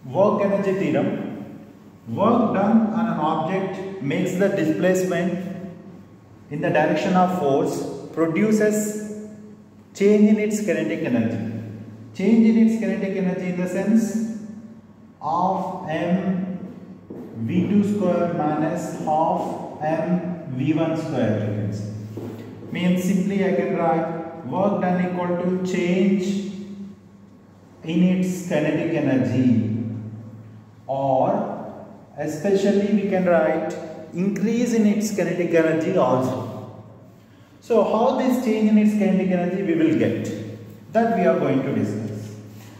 work energy theorem. Work done on an object makes the displacement in the direction of force produces change in its kinetic energy. Change in its kinetic energy in the sense of m v2 square minus half m v1 square. Means simply I can write work done equal to change in its kinetic energy, or especially we can write increase in its kinetic energy also. So how this change in its kinetic energy we will get, that we are going to discuss.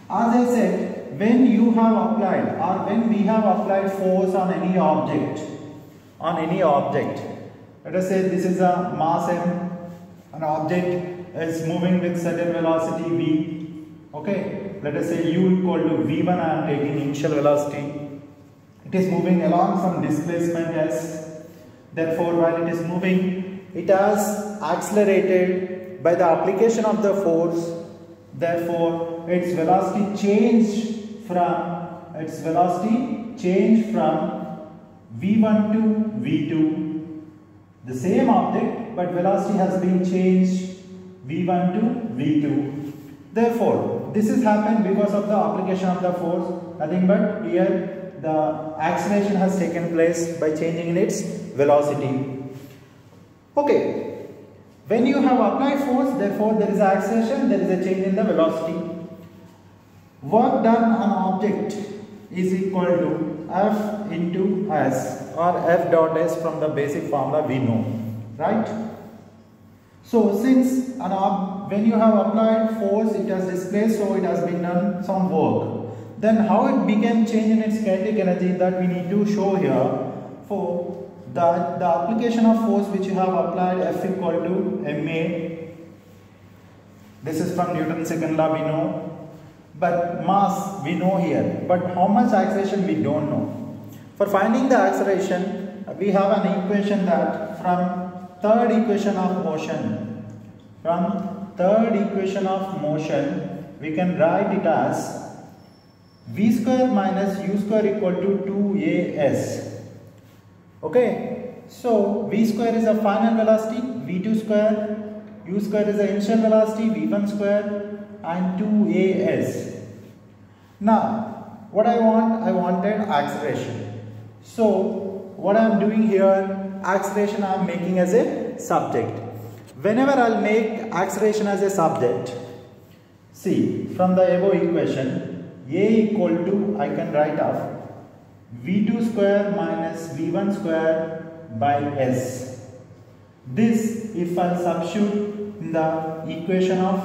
As I said, when you have applied or when we have applied force on any object, let us say this is a mass m, an object is moving with certain velocity v, okay, let us say u equal to v1, I am taking initial velocity. It is moving along some displacement s. Therefore, while it is moving, it has accelerated by the application of the force. Therefore, its velocity changed from v1 to v2. The same object, but velocity has been changed v1 to v2. Therefore, this has happened because of the application of the force. Nothing but here the acceleration has taken place by changing in its velocity. Okay, when you have applied force, therefore there is acceleration, there is a change in the velocity. Work done on object is equal to F into S, or F dot S from the basic formula we know, right? So since when you have applied force, it has displaced, so it has been done some work. Then how it became change in its kinetic energy, that we need to show here. For the application of force which you have applied, F equal to ma. This is from Newton's second law, we know. But mass we know here. But how much acceleration we don't know. For finding the acceleration, we have an equation that from third equation of motion, we can write it as v square minus u square equal to 2as. Okay, so v square is a final velocity, v2 square, u square is the initial velocity, v1 square, and 2as. Now, what I wanted acceleration. So, what I am doing here, acceleration I am making as a subject. Whenever I will make acceleration as a subject, see, from the above equation, a equal to, I can write off v2 square minus v1 square by s. This if I substitute in the equation of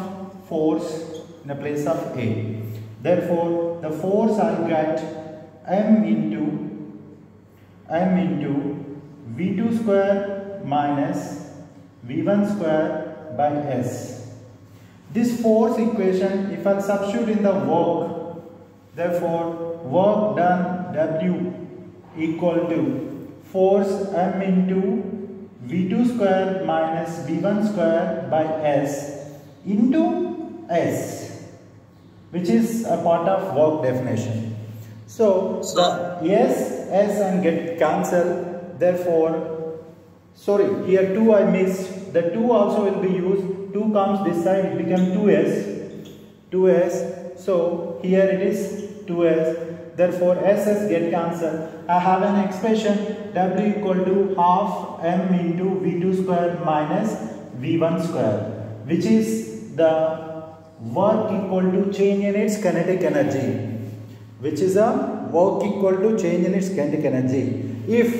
force in the place of a. Therefore, the force I get m into v2 square minus v1 square by s. This force equation, if I substitute in the work, therefore, work done W equal to force m into v2 square minus v1 square by s into s, which is a part of work definition. So, the s and get cancelled. Therefore, sorry, here 2 I missed. The 2 also will be used. 2 comes this side, it becomes 2s. So, here it is 2s, therefore ss get cancelled. I have an expression W equal to half m into v2 square minus v1 square, which is the work equal to change in its kinetic energy. If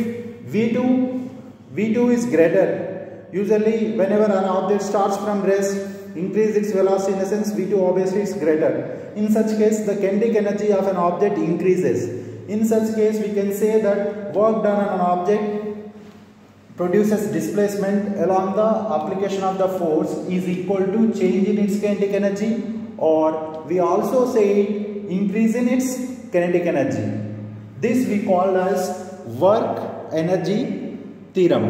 v2 is greater, usually whenever an object starts from rest, increase its velocity, in the sense v2 obviously is greater. In such case, the kinetic energy of an object increases. In such case, we can say that work done on an object produces displacement along the application of the force is equal to change in its kinetic energy, or we also say increase in its kinetic energy. This we call as work energy theorem.